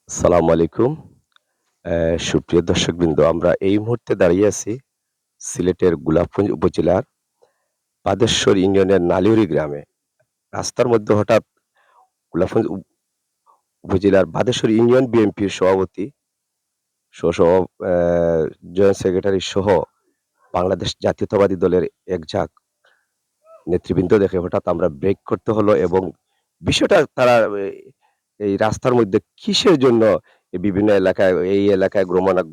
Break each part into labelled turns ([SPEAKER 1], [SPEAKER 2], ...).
[SPEAKER 1] আসসালামু আলাইকুম। সুপ্রিয় দর্শকবৃন্দ, আমরা এই মুহূর্তে দাঁড়িয়ে আছি সিলেটের গোলাপগঞ্জ উপজেলার বাদেশ্বর ইউনিয়নের নালিউরি গ্রামে। রাস্তার মধ্যে হঠাৎ গোলাপগঞ্জ উপজেলার বাদেশ্বর ইউনিয়ন বিএনপির সভাপতি সহ জয়েন্ট সেক্রেটারি সহ বাংলাদেশ জাতীয়তাবাদী দলের একঝাঁক নেতৃবৃন্দ দেখে হঠাৎ আমরা ব্রেক করতে হলো এবং বিষয়টা তারা এই রাস্তার মধ্যে কিসের জন্য বিভিন্ন এলাকায় এই এলাকায়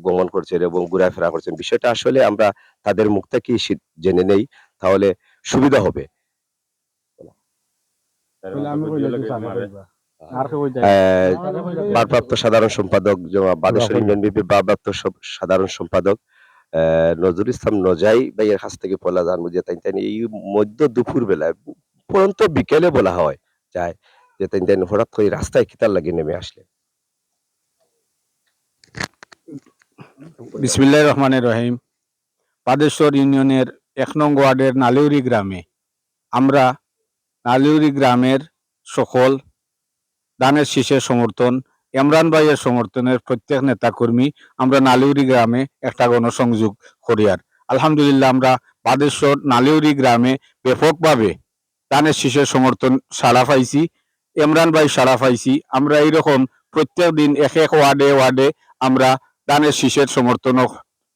[SPEAKER 1] গমন করছেন এবং ঘোরাফেরা করছেন। বিষয়টা আসলে আমরা তাদের মুখ থেকেই জেনে নেই, তাহলে সুবিধা হবে।
[SPEAKER 2] কইলে আমি কইলে তুই সাদা কইবা আর কে কইতাই
[SPEAKER 1] ভারপ্রাপ্ত সাধারণ সম্পাদক জনাব বাদেশ্বর ইউনিয়ন বিএনপির ভারপ্রাপ্ত সাধারণ সম্পাদক নজরুল ইসলাম নজাই ভাইয়ের কাছ থেকে বলা জানবো যে তাই এই মধ্য দুপুর বেলায় পরন্ত বিকেলে বলা হয় যায় যে তাই হঠাৎ করে রাস্তায় কিতার লাগে নেমে আসলে।
[SPEAKER 2] বিসমিল্লাহির রহমানির রহিম। বাদেশ্বর ইউনিয়নের ১ নং ওয়ার্ডের নালিউরি গ্রামে আমরা নালিউরি গ্রামের সকল ধানের শীষের সমর্থন, ইমরান ভাইয়ের সমর্থনের প্রত্যেক নেতাকর্মী আমরা নালিউরি গ্রামে একটা গণসংযোগ করিয়ার আলহামদুলিল্লাহ আমরা বাদেশ্বর নালিউরি গ্রামে ব্যাপকভাবে ধানের শীষের সমর্থন সাড়া পাইছি, ইমরান ভাই সাড়া পাইছি। আমরা এইরকম প্রত্যেক দিন এক এক ওয়ার্ডে ওয়ার্ডে আমরা ধানের শীষের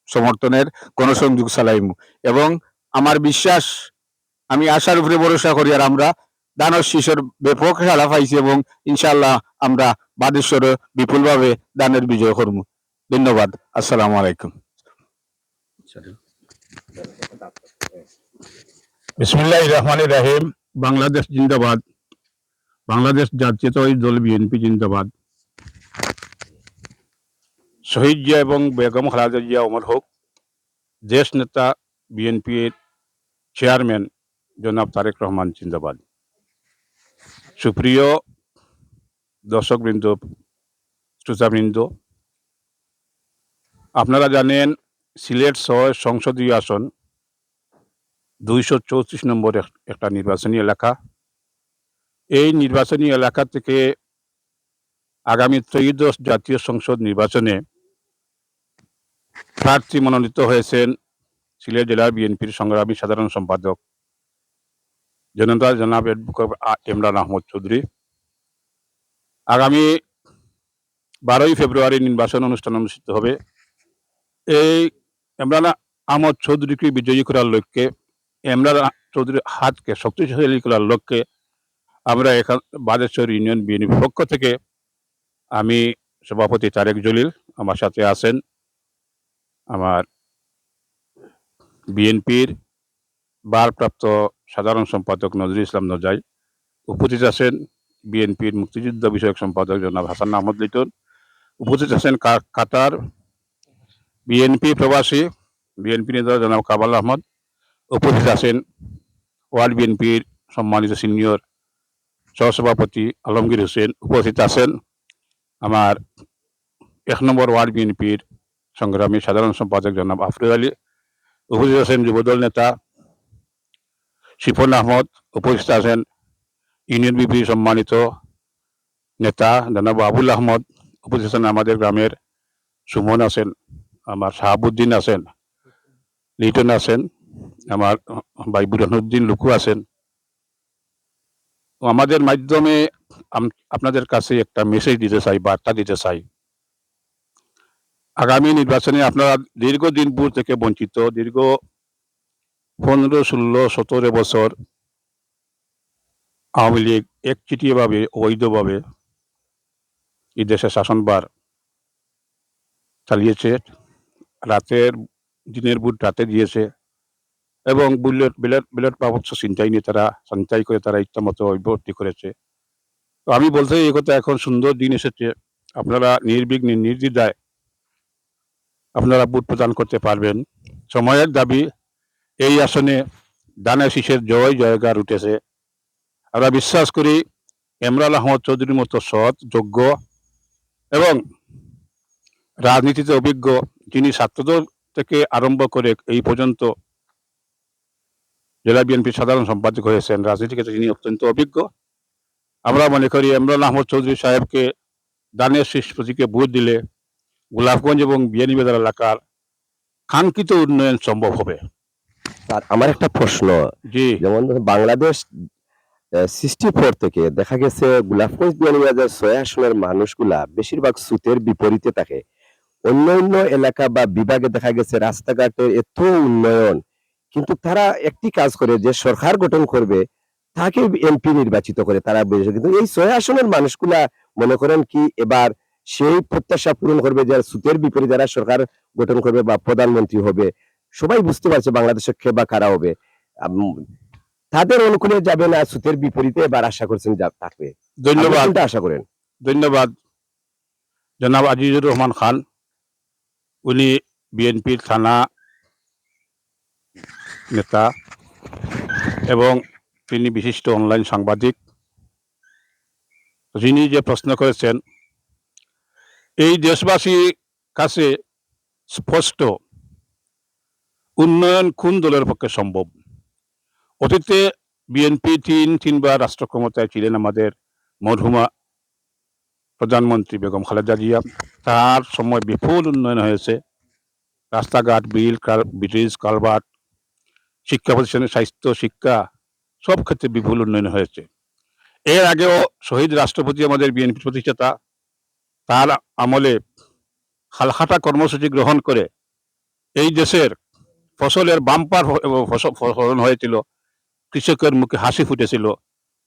[SPEAKER 2] সমর্থনের গণসংযোগ চালাইমু এবং আমার বিশ্বাস, আমি আশার উপরে ভরসা করি আর আমরা দানের শীষের ব্যাপক সাড়া পাইছি এবং ইনশাআল্লাহ আমরা বাদেশ্বরে বিপুলভাবে দানের বিজয় করব। ধন্যবাদ। আসসালামু আলাইকুম।
[SPEAKER 3] বিসমিল্লাহির রহমানির রহিম। বাংলাদেশ জিন্দাবাদ। বাংলাদেশ জাতীয়তাবাদী দল বিএনপি জিন্দাবাদ। শহীদ জিয়া এবং বেগম খালেদা জিয়া অমর হোক। দেশ নেতা বিএনপির চেয়ারম্যান জনাব তারেক রহমান জিন্দাবাদ। সুপ্রিয় দর্শকবৃন্দ, শ্রোতাবৃন্দ, আপনারা জানেন সিলেট ৬ সংসদীয় আসন ২৩৪ নম্বর একটা নির্বাচনী এলাকা। এই নির্বাচনী এলাকা থেকে আগামী ত্রয়োদশ জাতীয় সংসদ নির্বাচনে প্রার্থী মনোনীত হয়েছেন সিলেট জেলা বিএনপির সংগ্রামী সাধারণ সম্পাদক জনাব অ্যাডভোকেট ইমরান আহমদ চৌধুরী। আগামী ১২ই ফেব্রুয়ারি নির্বাচন অনুষ্ঠান অনুষ্ঠিত হবে। এই ইমরান আহমদ চৌধুরীকে বিজয়ী করার লক্ষ্যে, ইমরান চৌধুরীর হাতকে শক্তিশালী করার লক্ষ্যে আমরা এখান বাদেশ্বর ইউনিয়ন বিএনপির পক্ষ থেকে আমি সভাপতি তারেক জলিল, আমার সাথে আছেন আমার বিএনপির ভারপ্রাপ্ত সাধারণ সম্পাদক নজরুল ইসলাম নজাই, উপস্থিত আছেন বিএনপির মুক্তিযুদ্ধ বিষয়ক সম্পাদক জনাব হাসান আহমদ লিটন, উপস্থিত আছেন কাতার বিএনপি প্রবাসী বিএনপি নেতা জনাব কামাল আহমদ, উপস্থিত আছেন ওয়ার্ল্ড বিএনপির সম্মানিত সিনিয়র সহসভাপতি আলমগীর হোসেন, উপস্থিত আছেন আমার ১ নম্বর ওয়ার্ড বিএনপির সংগ্রামী সাধারণ সম্পাদক জনাব আফরোজ আলী, উপস্থিত আছেন যুবদল নেতা শিফন আহমদ, উপস্থিত আছেন ইউনিয়ন বিপির সম্মানিত নেতা জনাব আবুল আহমদ, উপস্থিত আছেন আমাদের গ্রামের সুমন আছেন, আমার শাহাবুদ্দিন আছেন, লিটন আছেন, আমার ভাই বুরহানুদ্দিন লুকু আছেন। আমাদের মাধ্যমে আপনাদের কাছে একটা মেসেজ দিতে চাই, বার্তা দিতে চাই। আগামী নির্বাচনে আপনারা দীর্ঘদিন পূর্ব থেকে বঞ্চিত, দীর্ঘ ১৫, ১৬, ১৭ বছর আওয়ামী লীগ একচেটিয়াভাবে অবৈধভাবে এই দেশে শাসনভার চালিয়েছে। রাতের দিনের ভোট রাতে দিয়েছে এবং ব্যালট বাক্স ছিনতাই করে তারা ইচ্ছামতো ভর্তি করেছে। তো আমি বলতে এই কথা, এখন সুন্দর দিন এসেছে, আপনারা নির্বিঘ্নে নির্দ্বিধায় আপনারা ভোট প্রদান করতে পারবেন। সময়ের দাবি, এই আসনে ধানের শীষের জয় জয়গার উঠেছে। আমরা বিশ্বাস করি ইমরান আহমদ চৌধুরীর মতো সৎ, যোগ্য এবং রাজনীতিতে অভিজ্ঞ, যিনি ছাত্রদল থেকে আরম্ভ করে এই পর্যন্ত জেলা বিএনপির সাধারণ সম্পাদক হয়েছেন, রাজনীতিতে তিনি অত্যন্ত অভিজ্ঞ। আমরা মনে করি ইমরান আহমদ চৌধুরী সাহেবকে দানের শীষ প্রতীকে ভোট দিলে গোলাপগঞ্জ এবং বিয়ানীবাজার এলাকার কাঙ্ক্ষিত উন্নয়ন সম্ভব হবে।
[SPEAKER 1] আর আমার একটা প্রশ্ন,
[SPEAKER 3] জি,
[SPEAKER 1] যেমন ধরুন বাংলাদেশ 64 থেকে দেখা গেছে গোলাপগঞ্জ বিয়ানীবাজার 6 আসনের মানুষগুলা বেশিরভাগ সুতের বিপরীতে থাকে। অন্য অন্য এলাকা বা বিভাগে দেখা গেছে রাস্তাঘাটের এত উন্নয়ন, কিন্তু তারা একটি কাজ করে যে সরকার গঠন করবে তাকে এমপি নির্বাচিত করে তারা কিন্তু এই 6 আসনের মানুষগুলা মনে করেন কি এবার সেই প্রত্যাশা পূরণ করবে যে সুতের বিপরীতে যারা সরকার গঠন করবে বা প্রধানমন্ত্রী হবে, সবাই বুঝতে পারছে বাংলাদেশের কে বা কারা হবে। আম, তাদের অনুকূলে যাবে না সুতের বিপরীতে এবার আশা করছেন থাকবে। আপনি
[SPEAKER 3] ধন্যবাদ।
[SPEAKER 1] কোনটা আশা করেন?
[SPEAKER 3] ধন্যবাদ জনাব আজিজুর রহমান খান। উনি বিএনপির থানা নেতা এবং তিনি বিশিষ্ট অনলাইন সাংবাদিক। যিনি যে প্রশ্ন করেছেন, এই দেশবাসীর কাছে স্পষ্ট উন্নয়ন কোন দলের পক্ষে সম্ভব। অতীতে বিএনপি তিনবার রাষ্ট্র ক্ষমতায় ছিলেন আমাদের মরহুমা প্রধানমন্ত্রী বেগম খালেদা জিয়া। তার সময় বিপুল উন্নয়ন হয়েছে, রাস্তাঘাট, ব্রিজ, কালভার্ট, শিক্ষা প্রতিষ্ঠানে স্বাস্থ্য, শিক্ষা, সব ক্ষেত্রে বিপুল উন্নয়ন হয়েছে। এর আগেও শহীদ রাষ্ট্রপতি আমাদের বিএনপি প্রতিষ্ঠাতা, তার আমলে হালখাতা কর্মসূচি গ্রহণ করে এই দেশের ফসলের বাম্পার ফলন হয়েছিল, কৃষকের মুখে হাসি ফুটেছিল,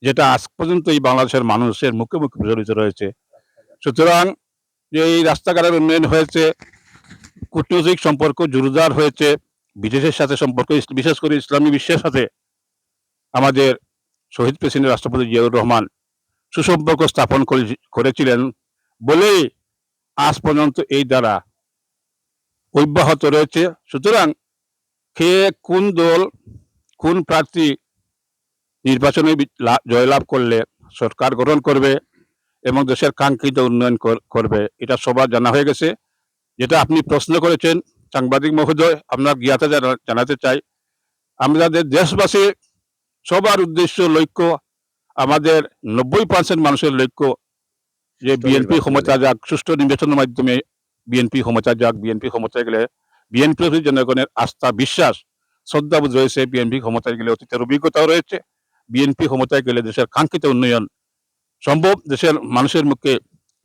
[SPEAKER 3] যেটা আজ পর্যন্ত এই বাংলাদেশের মানুষের মুখে মুখে প্রচলিত রয়েছে। সুতরাং যে এই রাস্তাঘাটের উন্নয়ন হয়েছে, কূটনৈতিক সম্পর্ক জোরদার হয়েছে, বিদেশের সাথে সম্পর্ক, বিশেষ করে ইসলামী বিশ্বের সাথে আমাদের শহীদ প্রেসিডেন্ট রাষ্ট্রপতি জিয়াউর রহমান সুসম্পর্ক স্থাপন করেছিলেন বলেই আজ পর্যন্ত এই দ্বারা অব্যাহত রয়েছে। সুতরাং কে কোন দল কোন প্রার্থী নির্বাচনে জয়লাভ করলে সরকার গঠন করবে এবং দেশের কাঙ্ক্ষিত উন্নয়ন করবে, এটা সবার জানা হয়ে গেছে। যেটা আপনি প্রশ্ন করেছেন সাংবাদিক মহোদয়, আপনার জ্ঞাতা জানাতে চাই, আমাদের দেশবাসী সবার উদ্দেশ্য, লক্ষ্য, আমাদের 90% মানুষের লক্ষ্য যে বিএনপি ক্ষমতা যাক, সুষ্ঠু নির্বাচনের মাধ্যমে বিএনপি ক্ষমতা যাক। বিএনপি ক্ষমতায় গেলে বিএনপি জনগণের আস্থা, বিশ্বাস, শ্রদ্ধাবোধ রয়েছে। বিএনপি ক্ষমতায় গেলে অতীতের অভিজ্ঞতাও রয়েছে। বিএনপি ক্ষমতায় গেলে দেশের কাঙ্ক্ষিত উন্নয়ন সম্ভব। দেশের মানুষের মুখে,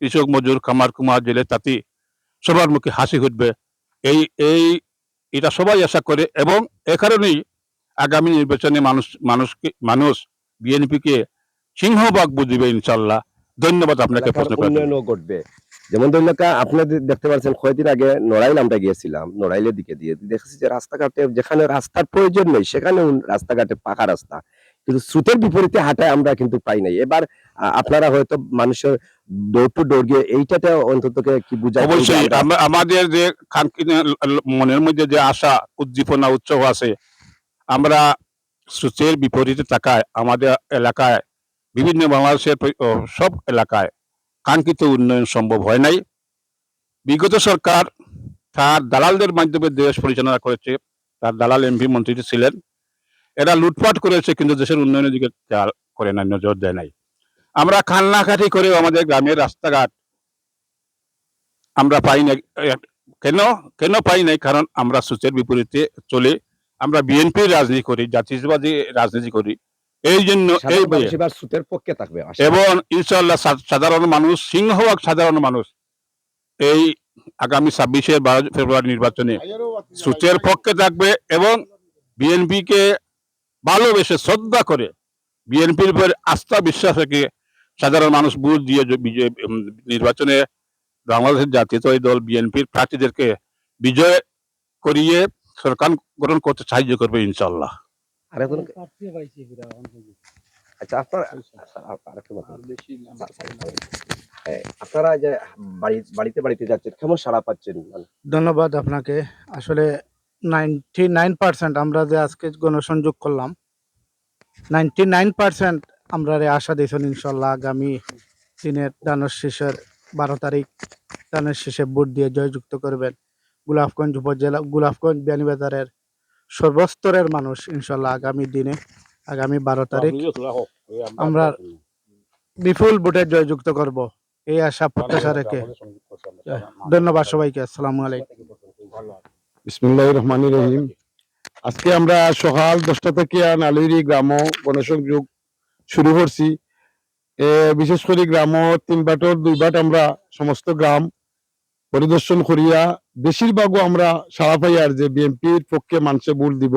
[SPEAKER 3] কৃষক, মজুর, খামার কুমার, জেলে তাঁতি, সবার মুখে হাসি ফুটবে, এই এই এটা সবাই আশা করে। এবং এ কারণেই আগামী নির্বাচনে মানুষ বিএনপিকে সিংহভাগ বুঝবে ইনশাল্লাহ। ধন্যবাদ আপনাকে প্রশ্ন করার জন্য।
[SPEAKER 1] উন্নয়নও ঘটবে। যেমন ধরুন আপনাদের দেখতে পাচ্ছেন কয়েকদিন আগে নড়াইল আমরা গিয়েছিলাম, নড়াইলের দিকে দিয়ে দেখেছি যে রাস্তাঘাটে যেখানে রাস্তার প্রয়োজন নেই সেখানে রাস্তাঘাটে পাকা রাস্তা, কিন্তু স্রোতের বিপরীতে হাঁটায় আমরা কিন্তু পাই নাই। এবার আপনারা হয়তো মানুষের ডোর টু ডোর গিয়ে এইটাতে অন্তত কি বুঝাই?
[SPEAKER 3] অবশ্যই আমাদের যে মনের মধ্যে যে আশা, উদ্দীপনা, উৎসাহ আছে, আমরা স্রোতের বিপরীতে তাকায় আমাদের এলাকায়, বিভিন্ন বাংলাদেশের সব এলাকায় কাঙ্ক্ষিত উন্নয়ন সম্ভব হয় নাই। বিগত সরকার তার দালালদের মাধ্যমে দেশ পরিচালনা করেছে, তার দালাল এমপি মন্ত্রী ছিলেন, এরা লুটপাট করেছে কিন্তু দেশের উন্নয়নের দিকে খেয়াল করে নাই, নজর দেয় নাই। আমরা কান্নাকাটি করেও আমাদের গ্রামের রাস্তাঘাট আমরা পাই না। কেন কেন পাই নাই? কারণ আমরা স্রোতের বিপরীতে চলে, আমরা বিএনপির রাজনীতি করি, জাতীয়তাবাদী রাজনীতি করি। এই জন্য এই
[SPEAKER 1] স্রোতের পক্ষে থাকবে
[SPEAKER 3] এবং ইনশাআল্লাহ সাধারণ মানুষ, সিংহভাগ সাধারণ মানুষ এই আগামী 26 ফেব্রুয়ারি নির্বাচনে স্রোতের পক্ষে থাকবে এবং বিএনপিকে ভালোবেসে শ্রদ্ধা করে, বিএনপির উপর আস্থা বিশ্বাস রেখে সাধারণ মানুষ ভোট দিয়ে নির্বাচনে বাংলাদেশের জাতীয়তাবাদী দল বিএনপির প্রার্থীদেরকে বিজয় করিয়ে সরকার গঠন করতে সাহায্য করবে ইনশাআল্লাহ।
[SPEAKER 1] আচ্ছা, আপনারা যে বাড়িতে বাড়িতে যাচ্ছেন, কেমন সাড়া পাচ্ছেন?
[SPEAKER 4] ধন্যবাদ আপনাকে। আসলে 99% আমরা যে আজকে গণসংযোগ করলাম, 99% আমরা আশা দিয়েছেন ইনশাল্লাহ আগামী দিনের দানের শেষের 12 তারিখ দানের শেষে ভোট দিয়ে জয়যুক্ত করবেন গোলাপগঞ্জ উপজেলা, গোলাপগঞ্জ বিয়ানীবাজারের সর্বস্তরের মানুষ ইনশাল্লাহ আগামী দিনে, আগামী 12 তারিখ আমরা বিপুল ভোটে জয়যুক্ত করব এই আশা প্রত্যাশা রেখে ধন্যবাদ সবাইকে। আসসালামু আলাইকুম।
[SPEAKER 5] বিসমিল্লাহির রহমানির রহিম। আজকে আমরা সকাল 10টা থেকে নালিরি গ্রাম গণসংযোগ শুরু করছি। বিশেষ করে গ্রাম 3 বাটর 2 বাট আমরা সমস্ত গ্রাম পরিদর্শন করিয়া বেশিরভাগও আমরা সারা পাই আর যে বিএনপির পক্ষে মানুষে ভোট দিব।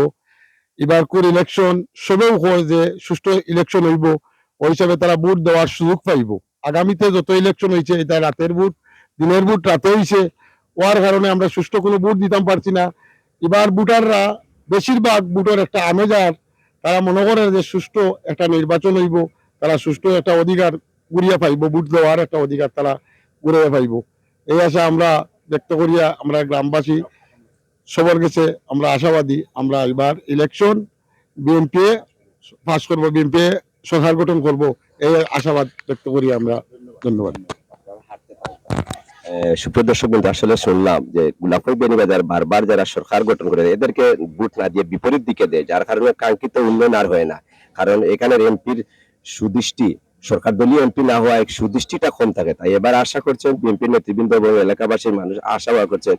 [SPEAKER 5] এবার কোর ইলেকশন সবেও কয় যে সুষ্ঠু ইলেকশন হইব, ওই হিসাবে তারা ভোট দেওয়ার সুযোগ পাইব। আগামীতে যত ইলেকশন হয়েছে এটা রাতের ভোট, দিনের ভোট রাতে হয়েছে, হওয়ার কারণে আমরা সুষ্ঠু কোনো ভোট দিতাম পারছি না। এবার ভোটাররা বেশিরভাগ ভোটার একটা আমেজার, তারা মনে করে যে সুষ্ঠু একটা নির্বাচন হইব, তারা সুষ্ঠু একটা অধিকার ঘুরিয়া পাইব, ভোট দেওয়ার একটা অধিকার তারা ঘুরিয়া পাইব। এই আশা আমরা ব্যক্ত করিয়া আমরা গ্রামবাসী সবার কাছে আমরা আশাবাদী, আমরা এবার ইলেকশন বিএনপি পাস করব, বিএনপি সরকার গঠন করব, এই আশাবাদ ব্যক্ত করি আমরা। ধন্যবাদ।
[SPEAKER 1] সুপ্রিয় দর্শক বিন্দু, আসলে শুনলাম যে গোলাপগঞ্জ বেনিবাজার বারবার যারা সরকার গঠন করে এদেরকে ভোট না দিয়ে বিপরীত দিকে দেয়, যার কারণে কাঙ্ক্ষিত উন্নয়ন আর হয় না। কারণ এখানের এমপির সুদৃষ্টি, সরকার দলীয় এমপি না হওয়া এক সুদৃষ্টিটা কম থাকে। তাই এবার আশা করছেন বিএনপির নেতৃবৃন্দ এবং এলাকাবাসীর মানুষ আশা করছেন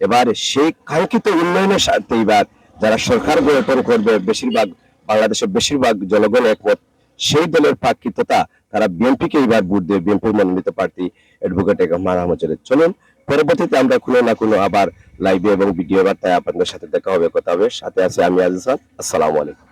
[SPEAKER 1] এবার সেই কাঙ্ক্ষিত উন্নয়নের স্বার্থে এবার যারা সরকার গঠন করবে, বেশিরভাগ বাংলাদেশের বেশিরভাগ জনগণ একমত, সেই দলের প্রাকৃততা তারা বিএনপিকে এবার ভোট দেবে, বিএনপির মনোনীত প্রার্থী অ্যাডভোকেট মাহমুদ জলিল। চলুন পরবর্তীতে আমরা কোনো না কোনো আবার লাইভে এবং ভিডিও বার্তায় আপনাদের সাথে দেখা হবে, কথা হবে। সাথে আছে আমি আজিজ খান। আসসালামু আলাইকুম।